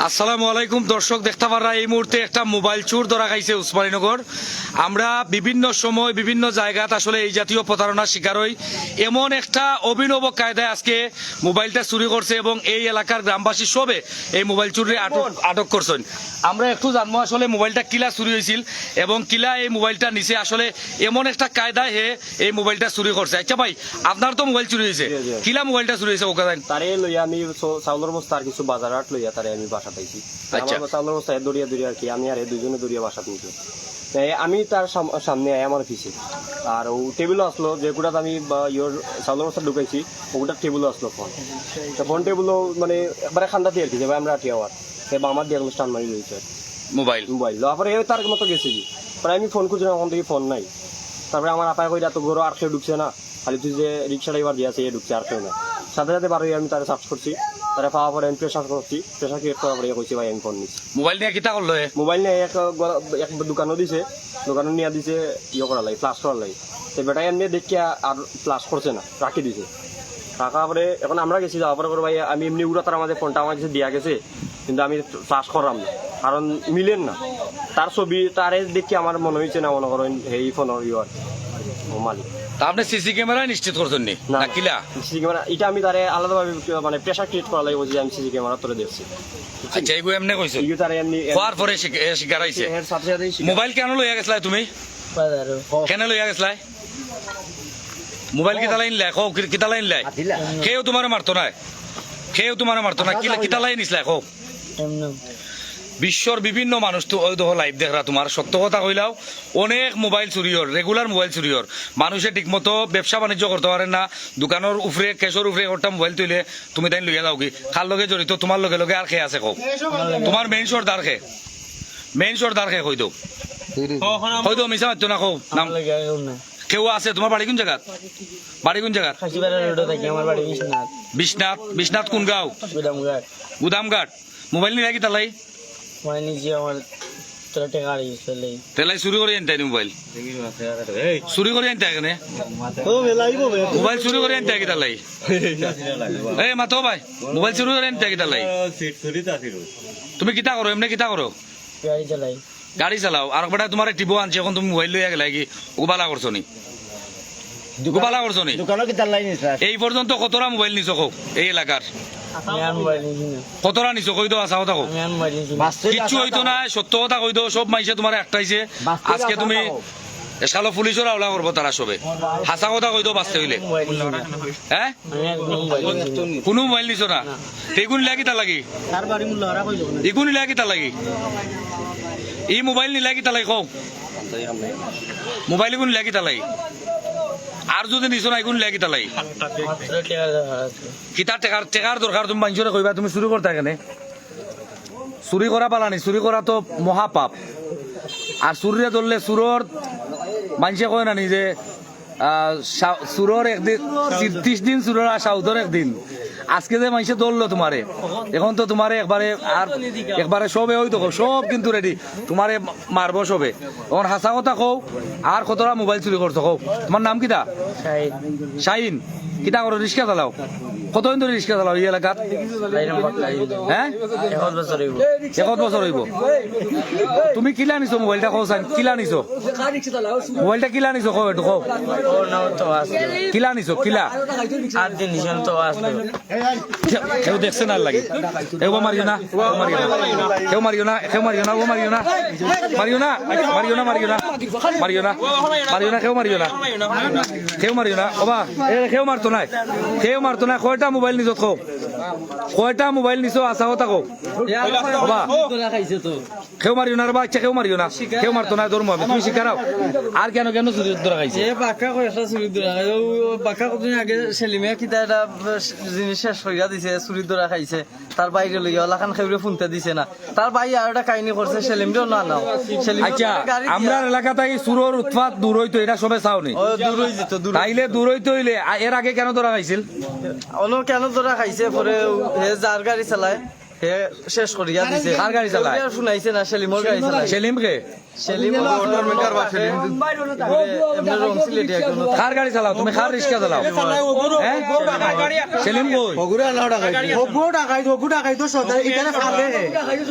আসসালামু আলাইকুম দর্শক, দেখতে পারা এই মুহূর্তে একটা মোবাইল চোর ধরা খাইছে উসমানীনগর। আমরা বিভিন্ন সময় বিভিন্ন জায়গাত আসলে এই জাতীয় প্রতারণার শিকার হই। এমন একটা অভিনব কায়দায় আজকে মোবাইলটা চুরি করছে এবং এই এলাকার গ্রামবাসী সবে এই মোবাইল চুরি আটক করছেন। আমরা একটু জানবো আসলে মোবাইলটা কিলা চুরি হয়েছিল এবং কিলা এই মোবাইলটা নিচে আসলে এমন একটা কায়দায় হে এই মোবাইলটা চুরি করছে। আচ্ছা ভাই, আপনার তো মোবাইল চুরি হয়েছে, কিলা মোবাইলটা চুরি হয়েছে ওকে জানেন? তারে লইয়া আমি চাউলের বস্তা আর কিছু বাজার হাট লইয়া তারে আমি বাসা পাইছি। আমার চাউলের বস্তা দড়িয়া দড়িয়া আর কি আমি আর দুজনে দড়িয়া বাসা নিয়েছি। আমি তার সামনে আমার পিছিয়ে আর ও টেবিলও আসলো যে গুটাত আমি ইয়োর চাউলের বস্তা ঢুকাইছি ওগুটার টেবিলও আসলো ফোন। তো ফোন টেবিলও মানে একবারে খান্দা দিয়ে আর কি যে ভাই আমরা আটি আওয়ার আমার দিয়ে স্টান মারি রয়েছে মোবাইল তারপরে তার মতো গেছি পরে আমি ফোন খুঁজলাম, ওখান থেকে ফোন নাই। তারপরে আমার আপায় কই তো ঘরও আর কেউ ঢুকছে না, খালি তুই যে রিক্সা ড্রাইভার দিয়ে আছে এ ঢুকছে, আর কেউ না। সাথে সাথে বারোই আমি তারা সার্চ করছি, তারা পাওয়া পরে আমি প্রেশার করছি, প্রেশার ক্রিয়েট করার পরে কইছি ভাই আমি ফোন নিচ্ছি। মোবাইল নিয়ে কিতা করলো? মোবাইল নিয়ে এক দোকানও দিছে, দোকানও নিয়ে দিছে ইয়ে করার লাগে, ফ্লাশ করার লাগে। তো বেটাই এমনি দেখিয়া আর ফ্লাশ করছে না, রাখি দিছে। রাখার পরে এখন আমরা গেছি, যাওয়ার পরে ভাই আমি এমনি উড়া তার আমাদের ফোনটা আমার কাছে দেওয়া গেছে, কিন্তু আমি ফ্লাশ করলাম না কারণ মিলেন না। তার ছবি তারে দেখি আমার মনে হয়েছে না মনে করেন এই ফোনের ইয়ে মালিক। তা আপনি সিসি ক্যামেরায় নিশ্চিত করছেন না কিলা? সিসি ক্যামেরা এটা আমি তারে আলাদাভাবে মানে প্রেশার ক্রিয়েট করা লাগে বলছি, আমি সিসি ক্যামেরা তোরে দেখছি। আচ্ছা, এইগুলো এমনি কইছো তারে এমনি হওয়ার পরে শিকার হইছে। মোবাইল কেন লইয়া গেছলা তুমি? কেন লইয়া গেছলা মোবাইল? কিতা লাইন লাই কও, কিতা লাইন লাই? কেউ তোমার মারতো না, কেউ তোমার মারতো না, কিতা লাইন নিছলা কও? বিশ্বর বিভিন্ন মানুষ তো ওই দেখো লাইভ দেখরা, তোমার সত্য কথা কইলাও অনেক মোবাইল চুরি হর, রেগুলার মোবাইল চুরি হর। মানুষে ঠিক মতো ব্যবসা বাণিজ্য করতে পারে না, দোকানের উপরে কেশর উপরে একটা মোবাইল তুইলে তুমি তাই লইয়া যাও কি? কার লগে জড়িত তোমার লগে লগে আর খেয়ে আছে কও? তোমার মেইন সর্দার খে, মেইন সর্দার খে কই দো, কই দো মিছা মারতো না কও নাম। কেউ আছে তোমার বাড়ি কোন জায়গাত? বাড়ি কোন জায়গাত? বিশ্বনাথ। বিশ্বনাথ কোন গাঁও? গুদামঘাট। মোবাইল নিয়ে কি তালাই? তেলাই চুরি করে আনতে মোবাইল চুরি করে আনতে কেনে? মোবাইল চুরি করে আনতে কি তালাই? এই মাতো ভাই, মোবাইল চুরি করে আনতে কি তালাই? তুমি কিতা করো এমনি? কিতা করো? গাড়ি চালাও। আর বেটা তোমার টিপো আনছে, এখন তুমি মোবাইল লইয়া গেলাই কি? গোবালা করছো নি? গোবালা করছো নি? এই পর্যন্ত কতটা মোবাইল নিছো কও এই এলাকার? কতটা নিছো কই দো, আসা কথা কও। কিচ্ছু হইতো না, সত্য কথা কই দো। সব মাইসে তোমার একটাইছে, আজকে তুমি এসালো পুলিশের আওলা করবো তারা সবে। হাসা কথা কই দো বাঁচতে হইলে। হ্যাঁ, কোনো মোবাইল নিছো না? এগুন লাগি তা লাগি, এগুন লাগি তা লাগি, এই মোবাইল নিলা কি তালাই কও? মোবাইল এগুন লাগি তালাই, আর যদি নিছো না এগুন লাগি তালাই। কিতা টেকার দরকার? তুমি মানুষরে কইবা তুমি চুরি করতে কেনে? চুরি করা পালানি, চুরি করা তো মহাপাপ। আর চুরিরে ধরলে চুরর মানুষে কয় না নিজে চুরর একদিন 30 দিন চুরর আর সাউদর একদিন। আজকে যে মানুষে ধরলো তোমারে, এখন তো তোমারে একবারে সবে ওই তো সব কিন্তু রেডি, তোমারে মারবো সবে। এখন হাসা কথা কও, আর কতটা মোবাইল চুরি করছো কও? তোমার নাম কিতা? শাহিন। কিতা করো? রিক্সা চালাও? কতদিন ধরে রিক্সা চালাও এই এলাকাত? হ্যাঁ, 1 বছর হইব। তুমি কিলা নিছো মোবাইলটা? কও কিলা নিছো মোবাইলটা? কিলা নিছো কও একটু কও। কিলা নিছো? কিলা কেউ দেখছে না লাগে? কেউ মারিও না, কেউ মারিও না, কেউ মারিও না, ও মারিও না, মারিও না, মারিও না, মারিও না, মারিও না, মারিও না, কেউ মারিও না, কেউ মারিও না। ওবা কেউ মারতো না, কেউ মারতো না। কয়টা মোবাইল নিছো কও? কয়টা মোবাইল নিছো? আসা কথা কও। ওবা কেউ মারিও না রে বাচ্চা, কেউ মারিও না, কেউ মারতো না। ধর্ম তুমি শিকারাও। আর কেন কেন চুরি ধরা খাইছে? বাক্কা কয়েকটা চুরি ধরা খাইছে। বাক্কা কতদিন আগে সেলিমে কিতা একটা জিনিস শেষ করিয়া দিছে, চুরি ধরা খাইছে। তার বাইরে লইয়া ওলাখান খেউরে ফুনতে দিছে না। তার ভাই আর একটা কাহিনী করছে, সেলিমরেও না নাও। আচ্ছা, আমরা এলাকাতে চুরোর উৎপাত দূর হইতো, এটা সবে চাওনি? দূর হয়ে যেত। তাইলে দূর হইতে হইলে এর আগে কেন ধরা খাইছিল? কেন ধরা খাইছে? পরে যার গাড়ি চালায় হে শেষ করিয়া দিছে কার গাড়ি চালায়? কেউ শুনাইছে না সেলিমর গাড়ি চালায় সেলিম কে সেলিম অটোর মেকার বা সেলিম এমনি রং সিলেটি একজন কার গাড়ি চালাও তুমি কার রিক্সা চালাও হ্যাঁ? সেলিম কই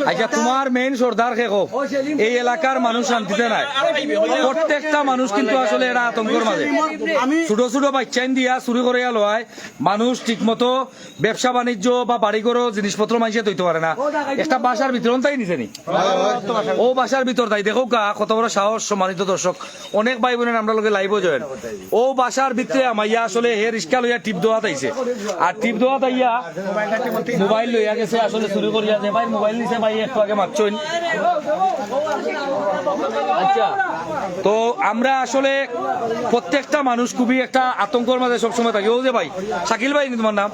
আচ্ছা তোমার মেইন সর্দার কে কো এই এলাকার মানুষ শান্তিতে নাই প্রত্যেকটা মানুষ কিন্তু আসলে এরা আতঙ্কের মাঝে ছোট ছোট বাচ্চাইন দিয়া চুরি করে লয় মানুষ ঠিক মতো ব্যবসা বাণিজ্য বা বাড়ি ঘর জিনিসপত্র মানুষে তৈতে পারে না একটা বাসার ভিতর তাই নিছে নি ও বাসার ভিতর তাই দেখো গা কত বড় সাহস সম্মানিত দর্শক অনেক ভাই বোনের আমরা লোকে লাইভও জয়েন ও বাসার ভিতরে আমাইয়া আসলে হে রিক্সা লইয়া টিপ দেওয়া তাইছে আর টিপ দেওয়া তাইয়া মোবাইল লইয়া গেছে আসলে চুরি করিয়া যে ভাই মোবাইল নিছে ভাই একটু আগে মারছইন আচ্ছা তো আমরা আসলে প্রত্যেকটা মানুষ খুবই একটা আতঙ্কের মাঝে সবসময় থাকি ও যে ভাই শাকিল ভাই তোমার নাম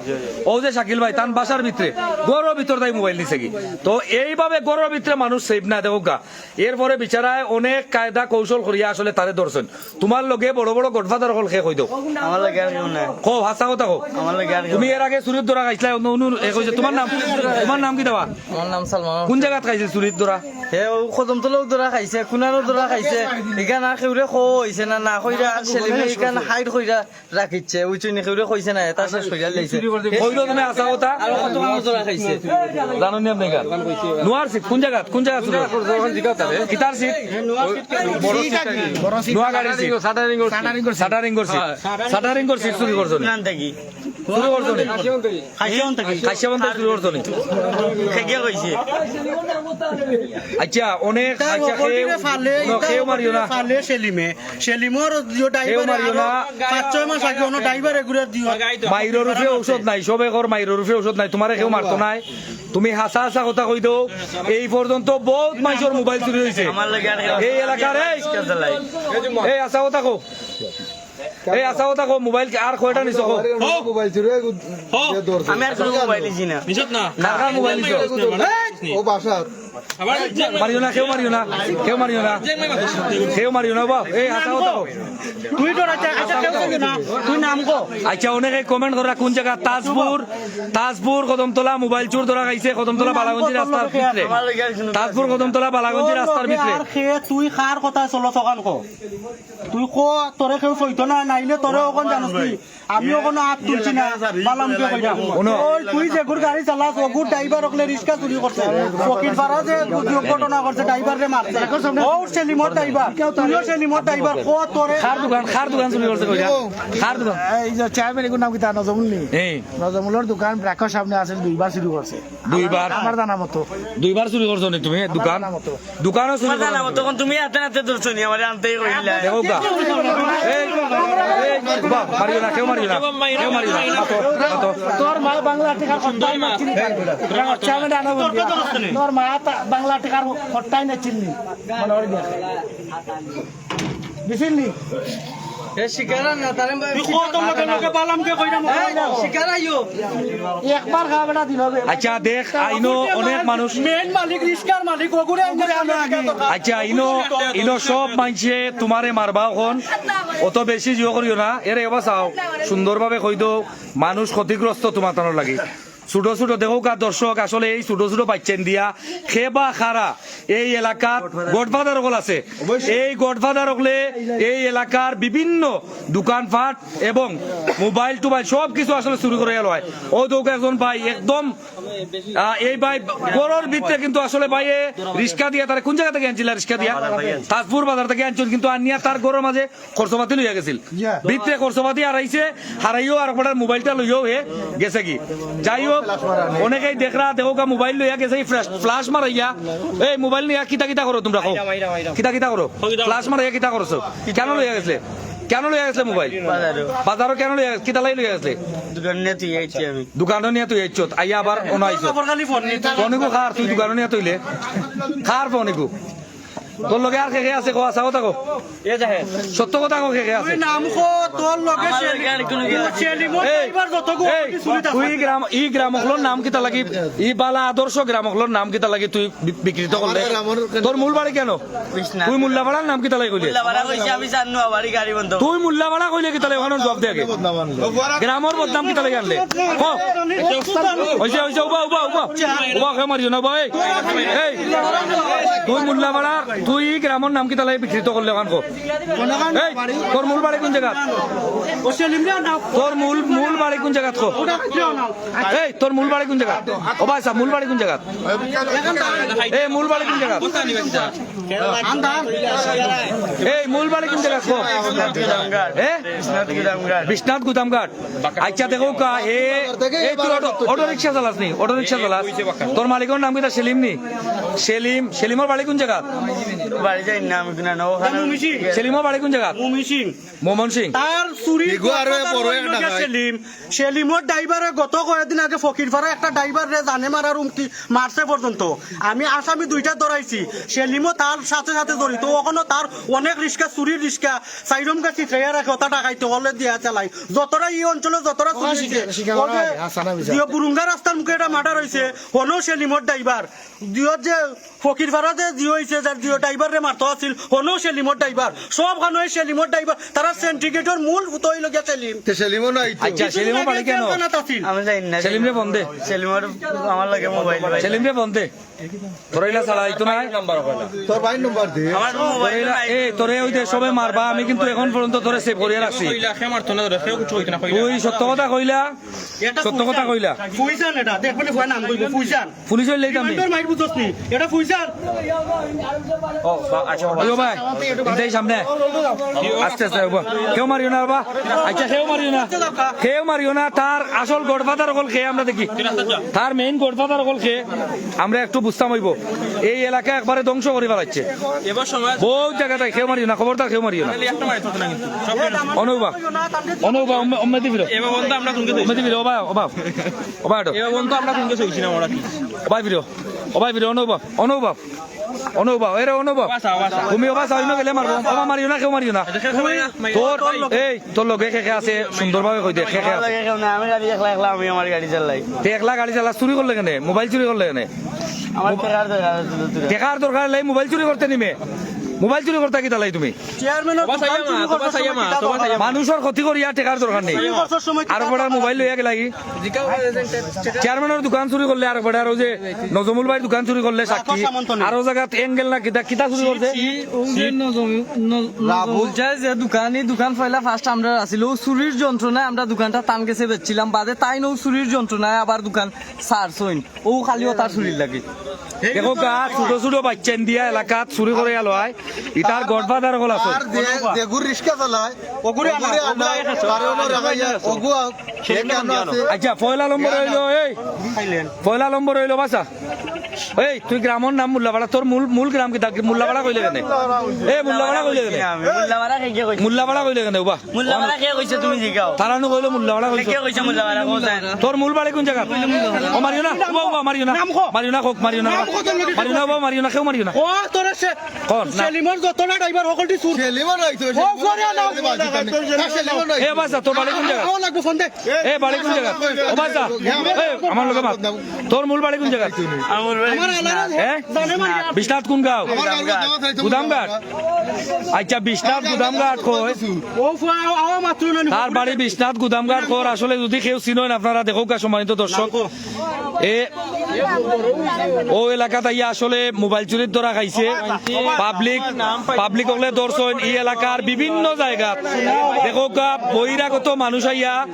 ও যে শাকিল ভাই তার বাসার ভিতরে গড়ের ভিতর তাই মোবাইল নিছে কি তো এইভাবে গড়ের ভিতরে মানুষ সেভ না দেখো গা এরপরে বিচারায় অনেক কায়দা কৌশল করিয়া আসলে তারে ধরছেন তোমার লগে বড় বড় গডফাদার হল শেষ হই দাও আমার লাগে আর কেউ নাই কো হাসা কথা কো আমার লাগে আর তুমি এর আগে চুরির দরা খাইছিলা তোমার নাম কি দেওয়া আমার নাম সালমান কোন জায়গাত খাইছিল চুরির দরা হে ও কদম তলক দরা খাইছে কুনারও দরা খাইছে এখান আর কেউরে খো হইছে না না কইরা সেলিমে এখান হাইড কইরা রাখিছে ওই চুনি কেউরে কইছে না এটা শেষ কইরা লাইছে কইলো তুমি আসা কথা আর কত মানুষ দরা খাইছে জানো নি আপনি গান নোয়ার সিট কোন জায়গা চুরি কিতার সিট নোয়া গাড়ির সিট সাটারিং করছি চুরি করছো নি? নাম দেখি চুরি করছো নি? খাইছে চুরি করছো নি? খেগে কইছে আচ্ছা অনেক আচ্ছা কেউ মারিও না কেউ মারিও না মাইরোর রূপে ঔষধ নাই সবে ঘর মাইরোর রূপে ঔষধ নাই তোমারে কেউ মারতো নাই তুমি হাসা হাসা কথা কই দাও এই পর্যন্ত বহুত মানুষের মোবাইল চুরি হয়েছে আমার লাগে আর এই এলাকার এই আসা কথা কো এই আসা কথা কো মোবাইল আর কয়টা নিছো কো আমি আর কোনো মোবাইল নিছি না কার মোবাইল নিছো মারিও না কেউ মারিও না বাপ এই আসা কথা কো আচ্ছা অনেকে কমেন্ট করা কোন জায়গা তাজপুর কদমতলা মোবাইল চোর ধরা খাইছে কদমতলা বালাগঞ্জি রাস্তার ভিতরে তাজপুর কদমতলা বালাগঞ্জি রাস্তার ভিতরে তুই খার কথা চলো সকাল কো তুই কো তোরে কেউ সইতো না নাইলে তোরে ওখান জানিস কি আমি ওখানে হাত তুলছি না বালামকে কইতাম ওই তুই যে গুর গাড়ি চালাস ও গুর ড্রাইভার ওকলে রিস্কা চুরি করছে ফকির পাড়া যে ঘটনা করছে ড্রাইভার রে মারছে ও সেলিমর ড্রাইভার তুইও সেলিমর ড্রাইভার কো তোরে খার দোকান চুরি করছে কইরা খার দোকান এই যে চেয়ারম্যান এগুলো নাম কি তা নজমুল এই নজমুলের দোকান ব্র্যাকের সামনে আছে দুইবার চুরি করছে দুইবার আমার জানা মতো দুইবার চুরি করছো নি তুমি দোকান দোকানও চুরি করছো তখন তুমি হাতে হাতে ধরছো নি আমার আনতেই কইলা দেখো গা এই বাপ মারিও না কেউ মারিও না মাতো তোর মা বাংলা টিকার খট্টাই না চিনি চেয়ারম্যান আনা বলবি তোর মা বাংলা টিকার খট্টাই না চিনি মনে করে দেখ দিছিলি এ শিকারা না তারে শিকারাইও একবার খাবে না দিন হবে আচ্ছা দেখ আইনো অনেক মানুষ মেন মালিক রিস্কার মালিক ওগুরে আচ্ছা ইনো সব মানছে তোমারে মারবা এখন অত বেশি জিও করিও না এর এবার চাও সুন্দরভাবে কই দো মানুষ ক্ষতিগ্রস্ত তোমার তানোর লাগি ছোট ছোট দেখো কা দর্শক আসলে এই ছোট ছোট বাচ্চেন দিয়া খেবা খারা এই এলাকার গডফাদার সকল আছে এই গডফাদার সকলে এই এলাকার বিভিন্ন দোকানপাট এবং মোবাইল টোবাইল সব কিছু আসলে চুরি করে লয় ও দৌক একজন ভাই একদম এই ভাই গড়ের ভিতরে কিন্তু আসলে ভাই রিক্সা দিয়া তার কোন জায়গা থেকে আনছিল রিক্সা দিয়া তাজপুর বাজার থেকে আনছিল কিন্তু আনিয়া তার গড়ের মাঝে খরচপাতি লইয়া গেছিল ভিতরে খরচপাতি হারাইও আর একবার মোবাইলটা লইও হে গেছে কি যাই হোক অনেকেই দেখরা দেখো মোবাইল লইয়া গেছে ফ্লাশ মারাইয়া এই মোবাইল নিয়ে কিতা করো তোমরা কিতা করো ফ্লাশ মারাইয়া কিতা করছো কেন লইয়া গেছে মোবাইল বাজারও কেন লইয়া কিতা লাই লইয়া গেছে দোকানও নিয়ে তুই আইছত আইয়া আবার অনাইছো ফোনিকু খার তুই দোকানও নিয়ে তুইলে খার ফোনিকু তোর লগে আর খেয়ে আছে কো আসা কথা কো এ যাহে সত্য কথা কো খেয়ে আছে তুই নাম কো তোর লগে আমার লগে আর কোনো কি আছে? সেলিমর এই, ড্রাইভার যত গো এই, চুরিটা তুই গ্রামগুলোর নাম কিতা লাগি ই বালা আদর্শ গ্রামগুলোর নাম কিতা লাগি তুই বিকৃত করলে তোর মূল বাড়ি কেন বিশ্বনাথ। তুই মুল্লাপাড়ার নাম কিতা লাগি কইলে বাড়া কইছে আমি জানো আবারই গাড়ি বন্ধ তুই মুল্লাপাড়া কইলে কিতা লাগি ওখানে জবাব দে আগে গ্রামের বদনাম কিতা লাগি আনলে ক হইছে হইছে উবা খেয়ে মারিও না ভাই এই তুই মুল্লাপাড়া তুই গ্রামের নাম কিতা লাগি বিকৃত করলে ওখান কো এই তোর মূল বাড়ি কোন জায়গা ও সেলিম রে নাও তোর মূল বাড়ি কোন জায়গা কো ওটা কেউ নাও এই তোর মূল বাড়ি কোন জায়গা ও ভাই সাহেব মূল বাড়ি কোন জায়গা এই মূল বাড়ি কোন জায়গা এই মূল বাড়ি কোন জায়গা কো এ বিশ্বনাথ গুদামঘাট আচ্ছা দেখো কা এই তুই অটো রিক্সা চালাস নি অটো রিক্সা চালাস তোর মালিকের নাম কিটা সেলিম নি সেলিমের বাড়ি কোন জায়গা বাড়ি যাই না আমি কিনা না ওখানে সেলিমের বাড়ি কোন জায়গা মুমিসিং মোমন সিং তার চুরি সেলিম সেলিমর ড্রাইভারে গত কয়েকদিন আগে ফকিরপাড়া একটা ড্রাইভার রে জানে মারার উমকি মারছে পর্যন্ত আমি আসামি দুইটা ধরাইছি সেলিমও তার সাথে সাথে জড়িত ওখানে তার অনেক রিক্সা চুরির রিক্সা সাইরম গাছি ট্রেয়া রাখে ওটা টাকাইতে হলে দিয়া চালাই যতটা এই অঞ্চলে যতটা চুরি দিও বুরুঙ্গা রাস্তার মুখে এটা মার্ডার হয়েছে হনো সেলিমর ড্রাইভার দিও যে ফকিরপাড়া যে জিও হয়েছে যার জিও ড্রাইভার রে মারতে আছিল হনো সেলিমর ড্রাইভার সব খানো সেলিমর ড্রাইভার তারা সেন্ট্রিগেটর মূল উতই লগিয়া সেলিম আচ্ছা সেলিমের বাড়ি কেন আমি জানি না সেলিম রে বন্ধে সেলিমর আমার লাগে মোবাইল সেলিম রে বন্ধে তোরাইলা চালা তো নাই আমার মোবাইল তোরে ওই যে সবে মারবা আমি কিন্তু এখন পর্যন্ত তোরে সেভ করিয়া রাখছি তুই সত্য কথা কইলা সত্য কথা কইলা ফুইসান এটা দেখবেন ফুয়া নাম কইব ফুইসান পুলিশ হইলে আমি তোর মাইর বুঝছস নি এটা ফুইসান আইও ভাই এই সামনে আস্তে আস্তে বাবা কেউ মারিও না বাবা আচ্ছা কেউ মারিও না তার আসল গডফাদার হল খেয়ে আমরা দেখি তার মেইন গডফাদার হল খেয়ে আমরা একটু বুঝতাম হইব এই এলাকা একবারে ধ্বংস করে ফেলাচ্ছে এবার সময় বহু জায়গাটায় খেয়ে মারিও না খবরদার খেয়ে মারিও না অনুবা উম্মেদি ফিরো এবার বন্ধ আমরা কোনকে উম্মেদি ফিরো ওবা এটো এবার বন্ধ আমরা কোনকে চইছি না ওরা কি ওবাই ফিরো অনুভব এরে অনুভব তুমি ওবা চাই না গেলে মারবো ওবা মারিও না কেউ মারিও না তোর লগে খেখে আছে সুন্দরভাবে কই দে খেখে আছে আমি গাড়ি একলা আমি আমার গাড়ি চালাই একলা গাড়ি চালা চুরি করলে কেনে মোবাইল চুরি করলে কেনে আমার টেকার দরকার লাই মোবাইল চুরি করতে নিমে মোবাইল চুরি করতে কি তালাই তুমি মানুষের ক্ষতি করিয়া টেকার দরকার নেই আর বড় মোবাইল লইয়া গেলা কি চেয়ারম্যানের দোকান চুরি করলে আর বড় আর যে নজমুল ভাইয়ের দোকান চুরি করলে সাক্ষী আরো জায়গাত এঙ্গেল না কিতা চুরি করছে দোকান পয়লা ফার্স্ট আমরা আসিল চুরির যন্ত্রণায় আমরা দোকানটা টান গেছে বেচছিলাম বাদে তাই নো চুরির যন্ত্রণায় আবার দোকান সার সইন ও খালিও তার চুরির লাগে দেখো গা ছোট ছোট বাচ্চা দিয়া এলাকাত চুরি করে গেল হয় ইটার গডফাদার হল আছে আচ্ছা পয়লা নম্বর হইলো বাসা এই তুই গ্রামের নাম মুল্লাপাড়া তোর মূল গ্রাম কি মুল্লাপাড়া কইলে কেনে এই মুল্লাপাড়া কইলে কেনে মুল্লাপাড়া কইলে কেনে উবা তুমি জিগাও তারানো কইলো মুল্লাপাড়া কইছে তোর মূল বাড়ি কোন জায়গা ও মারিও না মারিও না কেউ মারিও না ও তোর কোন না সেলিমর যতটা ড্রাইভার হকলটি সুর ও ফরিয়া নাও এ বাসা তোর বাড়ি কোন জায়গা ও লাগবে ফোন দে এ বাড়ি কোন জায়গা ও বাসা এ আমার লগে মাত তোর মূল বাড়ি কোন জায়গা আমার বিশ্বনাথ কোন গাঁও গুদামঘাট আচ্ছা বিশ্বনাথ গুদামঘাট কই ও ফুয়া আওয়া মাত্র না তার বাড়ি বিশ্বনাথ গুদামঘাট কর আসলে যদি কেউ চিনেন আপনারা দেখো কা সম্মানিত দর্শক ও এলাকাতে ইয়া আসলে মোবাইল চুরির ধরা খাইছে পাবলিক হলে দর্শন এই এলাকার বিভিন্ন জায়গাত দেখো কা বহিরাগত মানুষ আইয়া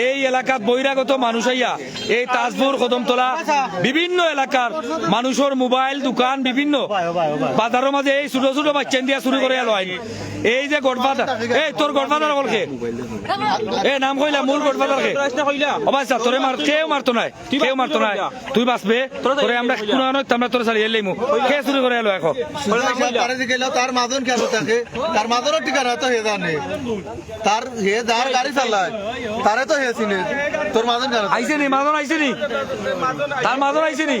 এই এলাকাত বহিরাগত মানুষ আইয়া এই তাজপুর কদমতলা বিভিন্ন এলাকার মানুষের মোবাইল দোকান বিভিন্ন বাজারের মাঝে এই ছোট ছোট বাচ্চা দিয়া চুরি করে এলো আইন এই যে গডফাদার এই তোর গডফাদার বলকে এ নাম কইলা মূল গডফাদার কে অবশ্যই তোরে কেউ মারতো নাই তুই বাঁচবে তোরে আমরা কোনো আমরা তোরে ছাড়িয়ে এলাইমু কে চুরি করে এলো এখন তার মাজন কেন থাকে তার মাজনের ঠিকানা তো হে জানে তার হে যার গাড়ি চালায় তারে তো হে চিনে তোর মাঝে কেন আইছে নি মাজন আইছে নি তার মাজন আইছে নি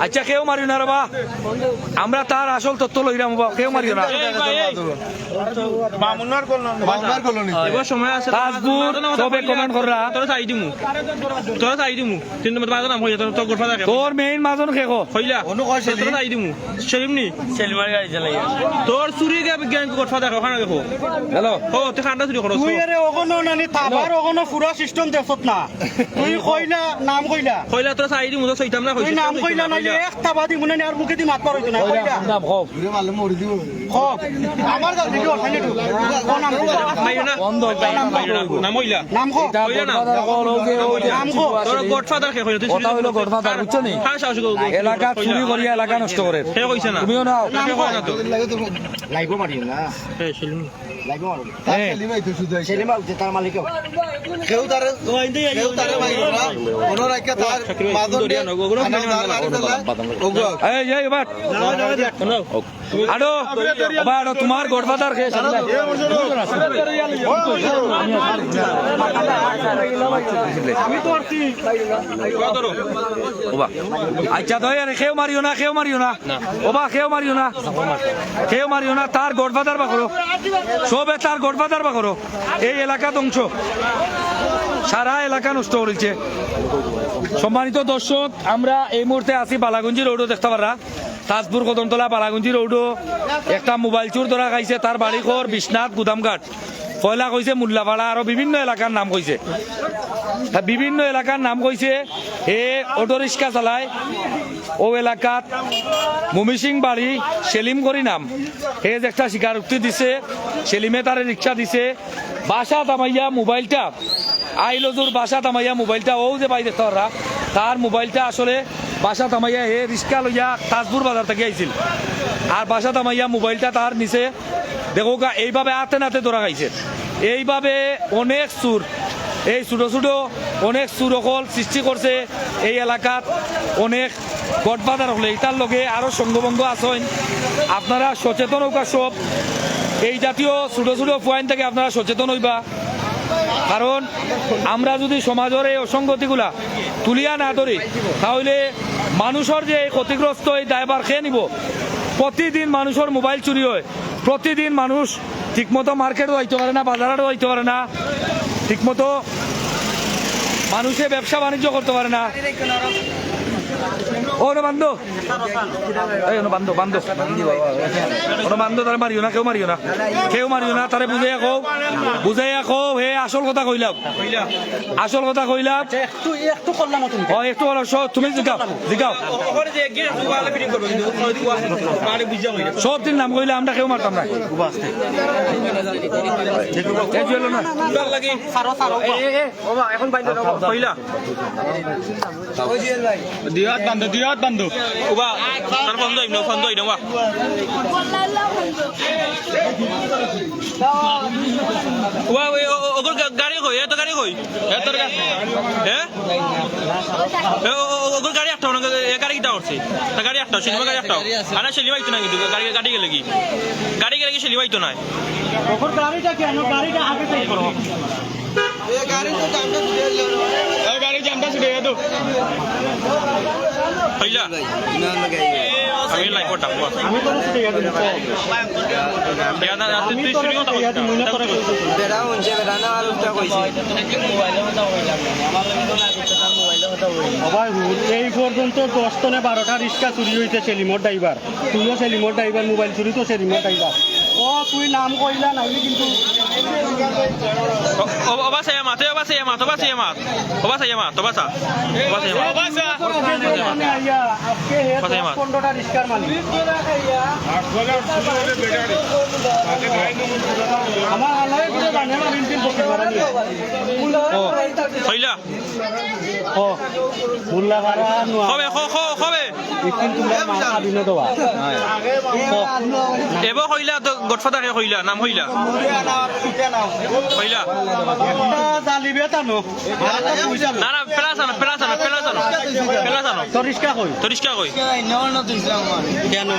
আচ্ছা কেউ মারিও না রে বা আমরা তার আসল তথ্য লইরাম বা কেউ মারিও না বামুনার কলোনি এবার সময় আছে তাজপুর সবে কমেন্ট কররা তোরা চাই দিমু কিন্তু মাঝে নাম হইয়া তোর গোটা থাকে তোর মেইন মাজন কে কো হইলা তোরা চাই দিমু সেলিম নি সেলিমার গাড়ি চালাই তোর চুরি গ্যাং গোটা দেখো ওখানে দেখো হ্যালো ও তুই খান্ডা চুরি করছ তুই এরে ওগনো নানি থাবার ওগনো পুরা সিস্টেম দেখছত না তুই কইলা নাম কইলা হইলা তোরা চাই দিমু তো সইতাম না তুই নাম কইলা নাইলে এক থাবা দি মনে আর মুখে দি মাত পার হইতো না কইলা নাম কও খব আমার গাল ভিডিও ওঠানি তো কোন নাম মাইও না বন্ধ নাম হইলা নাম খো হইলা না নাম খো তোর গডফাদার কে হইলা তুই কথা হইলো গডফাদার বুঝছো নি হ্যাঁ সাহস এলাকা চুরি করিয়া এলাকা নষ্ট করে হে কইছে না তুমিও নাও হে কই না তো লাইভ মারিও না হে সেলিম লাইভ মারো হ্যাঁ সেলিমা তার মালিক কেউ তারে মাইরো না ওনার একটা তার মাঝে গাড়ি চালায় ওগো এই বাট আডো ওবা আডো তোমার গডফাদার কে সামনে আমি তো আরছি ওবা আচ্ছা তো আরে কেউ মারিও না ওবা কেউ মারিও না তার গডফাদার বা করো সবে তার গডফাদার বা করো এই এলাকা ধ্বংস সারা এলাকা নষ্ট করেছে সম্মানিত দর্শক আমরা এই মুহূর্তে আছি বালাগঞ্জি রোডও দেখতে পারা তাজপুর কদমতলা বালাগঞ্জি রোডও একটা মোবাইল চোর ধরা খাইছে তার বাড়ি ঘর বিশ্বনাথ গুদামঘাট পয়লা কইছে মোল্লাপাড়া আরো বিভিন্ন এলাকার নাম কইছে বিভিন্ন এলাকার নাম কইছে এ অটো রিক্সা চালায় ও এলাকাত মমিসিং বাড়ি সেলিম করি নাম হে যে একটা স্বীকারোক্তি দিছে সেলিমে তারে রিক্সা দিছে বাসা তামাইয়া মোবাইলটা আইলজুর বাসা তামাইয়া মোবাইলটা ও যে পাই দেখতে পারা তার মোবাইলটা আসলে বাসা তামাইয়া হে রিক্সা লইয়া তাজপুর বাজার থেকে আইছিল আর বাসা তামাইয়া মোবাইলটা তার নিচে দেখো এইভাবে আতে নাতে ধরা খাইছে এইভাবে অনেক সুর এই ছোট অনেক সুরকল সৃষ্টি করছে এই এলাকাত অনেক গডফাদার হলে এটার লগে আরো সঙ্গভঙ্গ আছেন আপনারা সচেতন হোক সব এই জাতীয় ছোট পয়েন্ট থেকে আপনারা সচেতন হইবা কারণ আমরা যদি সমাজের এই অসঙ্গতিগুলা তুলিয়া না ধরি তাহলে মানুষের যে ক্ষতিগ্রস্ত এই দায়ভার খেয়ে নিব প্রতিদিন মানুষের মোবাইল চুরি হয় প্রতিদিন মানুষ ঠিকমতো মার্কেটও যাইতে পারে না বাজারও যাইতে পারে না ঠিকমতো মানুষে ব্যবসা বাণিজ্য করতে পারে না ও বান্ধব এই বান্ধব তারে মারিও না কেউ মারিও না তারে বুঝাইয়া কও হে আসল কথা কইলাম একটু করলাম তুমি একটু বলো তুমি জিগাও সব দিন নাম কইলে আমরা কেউ মারতাম না এখন কইলা দিয়াত বান্ধব উবা তার বন্ধ হইনো ওয়া ওয়া ওগর গাড়ি কই এত গাড়ি কই এত হে ওগর গাড়ি একটা না এ গাড়ি কিটা করছে তা গাড়ি একটা সিনেমা গাড়ি একটা আনা সেলিমাইতো না কিন্তু গাড়ি গেলে কি সেলিমাইতো না ওর গাড়িটা কেন গাড়িটা আগে থেকে করো গাড়ি জামটা ছুটে গেল হইলা আমি লাইভ করতাম আমি তো ছুটে গেছি তুই শুনি কথা বেড়া হচ্ছে বেড়া না আর উল্টা কইছি এই পর্যন্ত 10 টনে 12টা রিক্সা চুরি হয়েছে সেলিমর ড্রাইভার তুইও সেলিমর ড্রাইভার মোবাইল চুরি তো সেলিমর ড্রাইভার ও তুই নাম কইলা নাইলে কিন্তু পনেরোটা রিক্সার মালিক আমার আল্লাহ জানে না বিনতির পক্ষে হইলা ও মুল্লা ভাড়া কবে একদিন তোমরা মা খাবিনে দেওয়া এব কইলা তো গডফাদারকে কইলা নাম কইলা কইলা একটা জালিবে টানো না না পেলাস আনো তোর রিস্কা কই তরিষ্কা কই কেন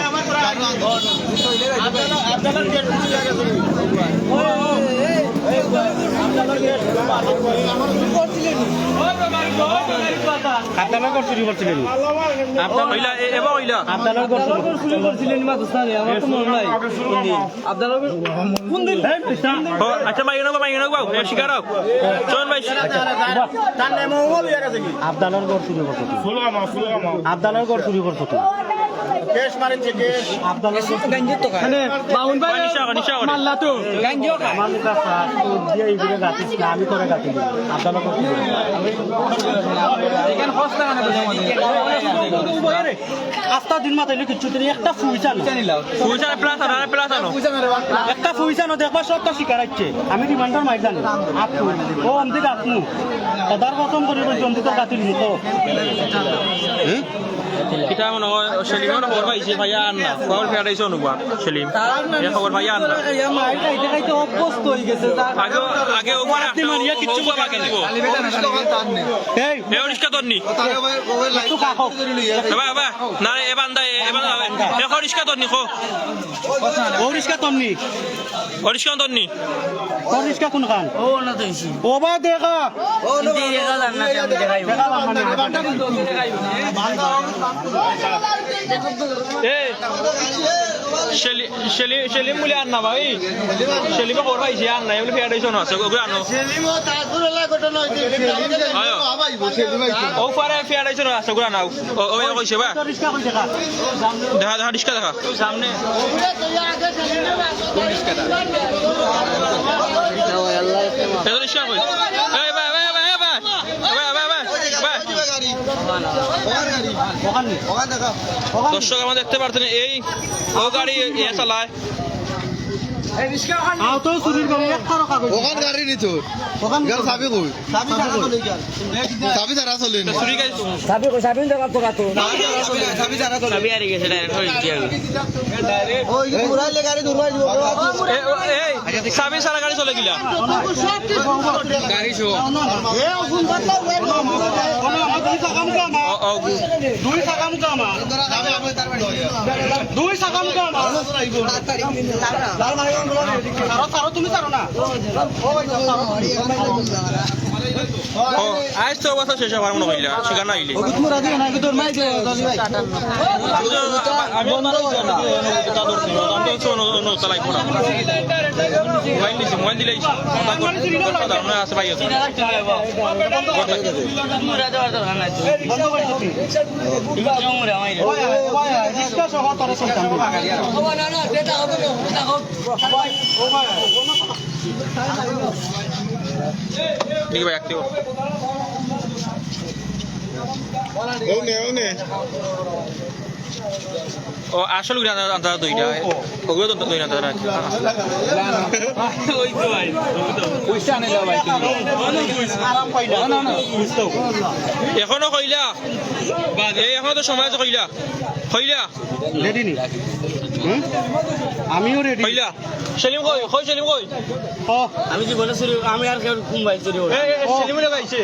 আপনারা ঘর চুরি করছিলেন কইলা এব কইলা আপনারা ঘর চুরি করছিলেন মাদ্রাসারে আমার তো মনে নাই আপনারা কোন দিন ও আচ্ছা মাইনো বাবু শিকার হোক চল ভাই আবদালার ঘর চুরি করছো আবদালার ঘর চুরি করছো তুই আবদালার বাউন ভাই নিশা করে মাল্লা তো গাঞ্জিও খা আমার কাছে দিয়ে এইগুলো গাতিস না আমি তোরে গাতি দিই আবদালার ঘর চুরি এখানে হস্তা মানে আস্তা দিন মাথায় কিচ্ছু তিনি একটা ফুইছা না ফুলছানা প্লাস আনো একটা ফুইছা না দেখবা সবটা শিকার আছে আমি রিমান্ডার মাইক জানি আপু ও অন্তিক আপনু তার কসম করে বলছি অন্তিক গাতিল মুখ কিতা মনে হয় সেলিমের খবর পাইছে ভাইয়া আন না ফাউল ফেরাইছে অনুবা সেলিম এই খবর ভাইয়া আন না মাইক খাইতে খাইতে অভ্যস্ত হয়ে গেছে আগে ওপরে কিচ্ছু বাকি দিব এই এ অরিষ্কা তন্নি একটু কাকো বাবা না এ বান্দা এ অরিষ্কা তন্নি খো ওরিস্কা তমনি অরিষ্কা তন্নি ওরিস্কা কোন খান ও না দইছি ও বা দেখা হিন্দি দেখা জান না আমি দেখাইব এ সেলিম বলে আন না ভাই সেলিমে খবর পাইছে আন না এগুলো ফেরাইছে না ওগুলো আনো ও পারে ফেরাইছে না ওগুলো নাও ও কইছে বা ওরিস্কা কোন দেখা দেখা রিস্কা দেখা সামনে এত রিস্কা কই এই বা দর্শক আমরা দেখতে পারছেন এই ও গাড়ি এ চালায় আও তো চুরির করে একটারও কাগজ ওখান গাড়ি নিতো ওখান গাড়ি চাবি কই চাবি তারা চলে না চুরি গাড়ি চাবি তারা চলে চাবি হারিয়ে গেছে ডাইরেক্ট হয়ে গেছে ওই ঘুরাইলে গাড়ি দূরবাই দিব এই চাবি সারা গাড়ি চলে গিলা গাড়ি শো এ ওগুন বাতলাও দুই সাকাম কামা ও দুই সাকাম কামা চাবি আমি তার বাড়ি দুই সাকাম কামা লাল মানে সারো তুমি সারো না ও ভাই সারো ও আজ তো অবস্থা শেষ হবার মনে হইলা সেখানে আইলে মুরা দিও না কি তোর মাইক জলি ভাই আমি চালাই পড়া মোবাইল দিলে আছে ভাই আছে বন্ধ করে দিবি ওই ওই রিস্কা সহ তোর সন্তান ঠিক ভাই একটিও ও আসল গ্রান আন্তারা দুইটা ওগুলো তো দুই না তারা ওই তো ভাই পয়সা আনে দাও ভাই আরাম পাইলা না না এখনো কইলা এই এখনো তো সময় আছে কইলা রেডি নি আমিও রেডি কইলা সেলিম কই সেলিম কই ও আমি যে বলে চুরি আমি আর কেউ মোবাইল চুরি করি সেলিম লাগাইছে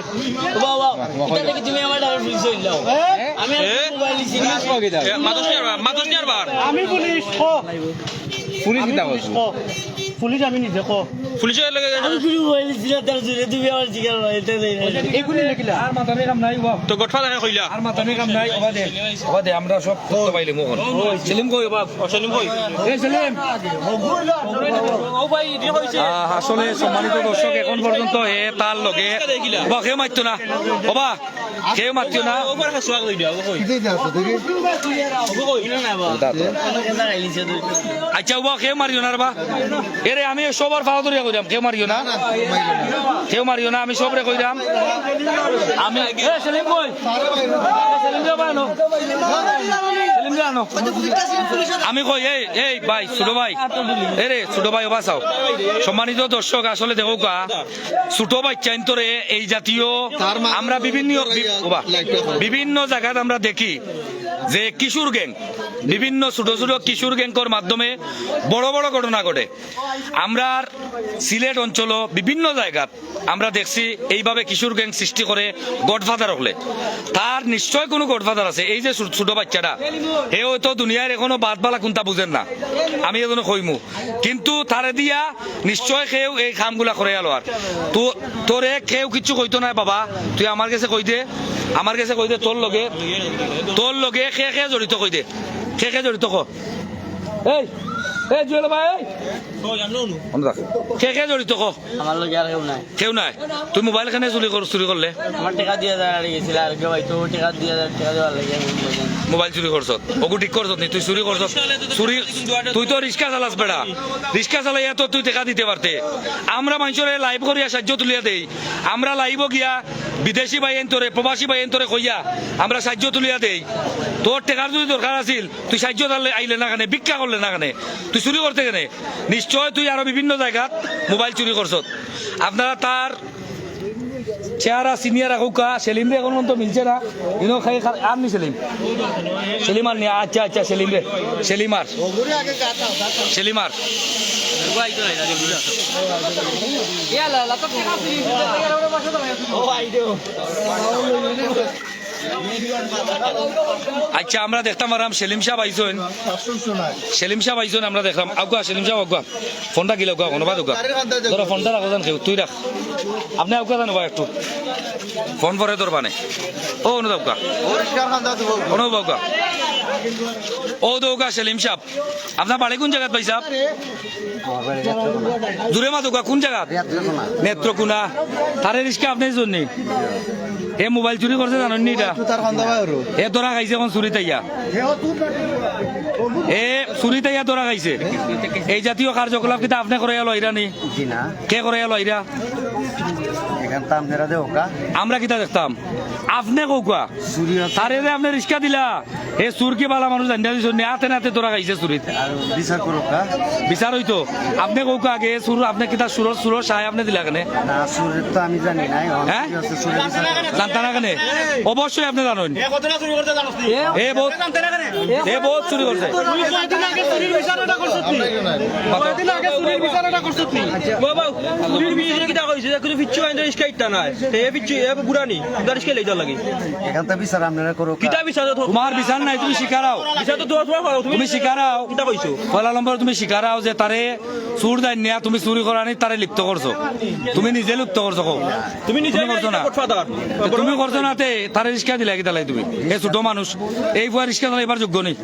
বাবা এটা থেকে তুমি আমার ডাবল ফিল চইলাও আমি আর মোবাইল লিছি না মাদুস নিয়ার বার আমি পুলিশ ও পুলিশ কিটা পুলিশ আমি নিজে কো পুলিশের লাগে আমি চুরি মোবাইল লিছি না তার জুড়ে তুমি আমার জিগার এটা দেই না এগুলি লেখিলা আর মাথানে কাম নাই বাপ তো গঠফা দেখা কইলা আর মাথানে কাম নাই ওবা দে আমরা সব করতে পাইলে মোহন সেলিম কই বাপ সেলিম কই এই সেলিম ও ভাই ইদি কইছে আসলে সম্মানিত দর্শক এখন পর্যন্ত এ তার লগে ওবা কেউ মারতো না ওবা কেউ মারতো না ও পরে হাসুয়া কই দিয়া ও কই কিতে যাচ্ছে দেখি ও কই না বাবা কেন গাইলিছে তুই আচ্ছা ওবা কেউ মারিও না রে বা এরে আমি সবার পাওয়া ধরিয়া কইরাম কেউ মারিও না কেউ মারিও না আমি সবরে কইরাম আমি এ সেলিম কই সেলিম যাবা নো সেলিম জানো আমি কই এই ভাই ছোট ভাই এরে ছোট ভাই ওবা চাও সম্মানিত দর্শক আসলে দেখো কা ছোট বাচ্চা ইন্তরে এই জাতীয় আমরা বিভিন্ন জায়গায় আমরা দেখি যে কিশোর গ্যাং, বিভিন্ন ছোট ছোট কিশোর গ্যাংকর মাধ্যমে বড় বড় ঘটনা ঘটে। আমরা সিলেট অঞ্চল বিভিন্ন জায়গাত আমরা দেখছি এইভাবে কিশোর গ্যাং সৃষ্টি করে গডফাদার হলে তার নিশ্চয় কোনো গডফাদার আছে। এই যে ছোট বাচ্চাটা হে হয়তো দুনিয়ার এখনো বাদ বালা কোনটা বুঝেন না, আমি এজন্য কইমু, কিন্তু তারে দিয়া নিশ্চয় কেউ এই কামগুলা করে আলো। আর তো তোরে কেউ কিচ্ছু কইতো না বাবা, তুই আমার কাছে কই দে, আমার কাছে কই দে, তোর লগে খে জড়িত কই দে, খে জড়িত ক এই এই জুয়েল ভাই কে জড়িত ক আমার লগে আর কেউ নাই। তুই মোবাইল খানে চুরি করলে, আমার টাকা দিয়ে গেছিল আর কেউ হয়তো টাকা দেওয়ার লাগে মোবাইল চুরি করছ, ওগু ঠিক করছ নি, তুই চুরি করছ, চুরি তুই তো রিক্সা চালাস বেড়া, রিক্সা চালাইয়া তো তুই টাকা দিতে পারতে। আমরা মানুষের লাইভ করিয়া সাহায্য তুলিয়া দেই, আমরা লাইভও গিয়া বিদেশি বাইন তোরে প্রবাসী বাইন তোরে কইয়া আমরা সাহায্য তুলিয়া দেই। তোর টাকার যদি দরকার আছিল তুই সাহায্য আইলে না কেনে, ভিক্ষা করলে না কেনে, তুই চুরি করতে কেনে? নিশ্চয় তুই আরো বিভিন্ন জায়গাত মোবাইল চুরি করছ। আপনারা তার চেহারা সিনিয়র রাখুকা, সেলিম রে এখন তো মিলছে না, ইনো খাই আর নি সেলিম আর নি, আচ্ছা আচ্ছা সেলিম রে, সেলিমার আচ্ছা আমরা দেখতাম আরাম সেলিম সাহেব আইসেন, আমরা দেখলাম আগুয়া সেলিম সাহেব আগুয়া ফোনটা গিলে আগুয়া কোনো বাদ ধরো ফোনটা রাখো জান, কেউ তুই রাখ, আপনি আগুয়া জানো ভাই একটু ফোন পরে তোর বানে ও অনুদাবকা ও দৌকা সেলিম সাহেব, আপনার বাড়ি কোন জায়গাত পাইছা? দূরে মা দৌকা কোন জায়গা? নেত্রকোনা। তারে রিস্কা আপনার জন্য এ মোবাইল চুরি করছে জানেন নি? এ ধরা খাইছে এখন চুরি তাইয়া, এ চুরি তাইয়া ধরা খাইছে। এই জাতীয় কার্যকলাপ কিন্তু আপনি করে এলো ইরা নি? কে করে এলো ইরা? আমরা কিতা দেখতাম আপনি কৌকা তারে আপনি রিক্সা দিলা, এ চুর কি বালা মানুষ জানিয়া দিছ হাতে নাতে তোরা খাইছে চুরিত বিচার হইতো। আপনি কৌকা আগে চুর আপনি কিতা সুরর সাহায্য আপনি দিলা কেনে? হ্যাঁ জানতা না কেনে? অবশ্যই আপনি জানেন এ বহুত চুরি করছে। তোমার বিচার নাই, তুমি শিকারাও, তুমি শিকারাও পয়লা নম্বর, তুমি শিকারাও যে তারে চুর দেন নিয়া তুমি চুরি করা নি তারে লিপ্ত করছো, তুমি নিজে লিপ্ত করছো, তুমি নিজে করছো না, তুমি করছো না তে তারে রিক্সা দিলা কি তালাই? তুমি এই ছোট মানুষ এই বয় রিক্সা চালাইবার যোগ্য নেই,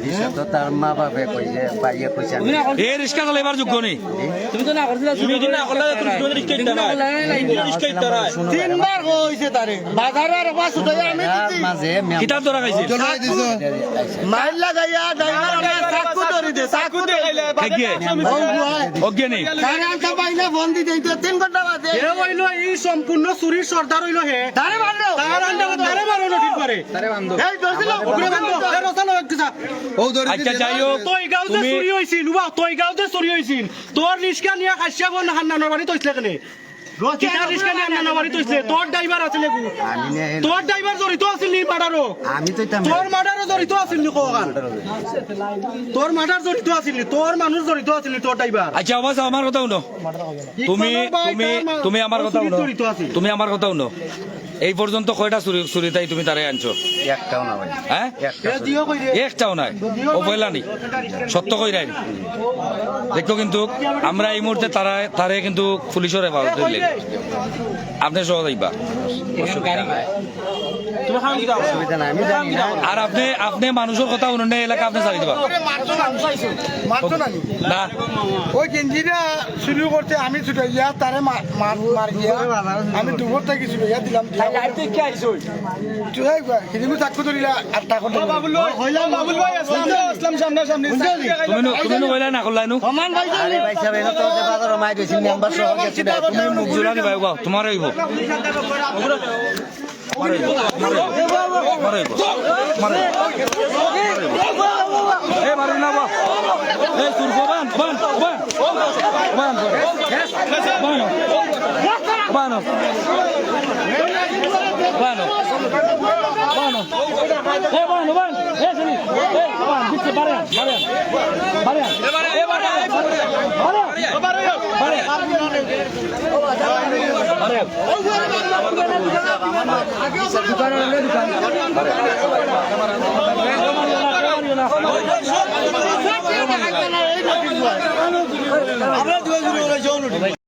এই রিক্সা চালাইবার যোগ্য নেই। তুমি তো না করছিলা, তুমি যদি না করলা তুমি রিক্সা দিতা না, রিক্সা দিতা না তিনবার কইছে তারে বাজারে আর পাঁচ টাকা আমি দিছি মাঝে কিতাব ধরা খাইছে মাইল লাগাইয়া ড্রাইভারকে চাকু ধরি দে, চাকু দেখাইলে ওকে নেই তারে আনতা পাইলে ফোন দি দেইতে 3 ঘন্টা বাদে এ হইলো এই সম্পূর্ণ চুরির সর্দার হইলো হে তারে বান্ধো, তারে আনতা তারে মারনো ঠিক করে, তারে বান্ধো এই ধরছিল উপরে বান্ধো এ রসালো একটু ও ধরি। আচ্ছা যাই হোক, তোই গাউতে চুরি হইছিল বা তোই গাউতে চুরি হইছিল, তোর রিস্কা নিয়া খাইছা বন হান্নানোর বাড়ি তইছলে কেনে? রকিটা রিস্কা নিয়া হান্নানোর বাড়ি তইছলে তোর ড্রাইভার আছে লাগু, তোর ড্রাইভার জড়িত আছিল নি মার্ডারও? আমি তো তোর মার্ডারও জড়িত আছিল নি কোগান? তোর মার্ডার জড়িত আছিল নি, তোর মানুষ জড়িত আছিল নি, তোর ড্রাইভার। আচ্ছা অবশ্য আমার কথা শুনো, তুমি তুমি তুমি আমার কথা শুনো, তুমি আমার কথা শুনো, এই পর্যন্ত কয়টা চুরি তাই তুমি তারে আনছো? একটাও না ভাই। হ্যাঁ একটাও নাই, ও বললা নি সত্য কই রাই দেখো। কিন্তু আমরা এই মুহূর্তে তারে কিন্তু পুলিশের হেফাজত দিলে আপনি সহ যাইবা, আর আপনি মানুষের কথা শুনুন এলাকা আপনি চালি দিবা না। ওই গেঞ্জিটা শুরু করতে আমি ছুটাইয়া তারে মার গিয়া আমি দুপুর থেকে ছুটাইয়া দিলাম, চাকু ধরিলা আর টাকা না করলাই মুখ জোড়া দিবা তোমার হইব বানো আমরা 2 জুড়ে যাও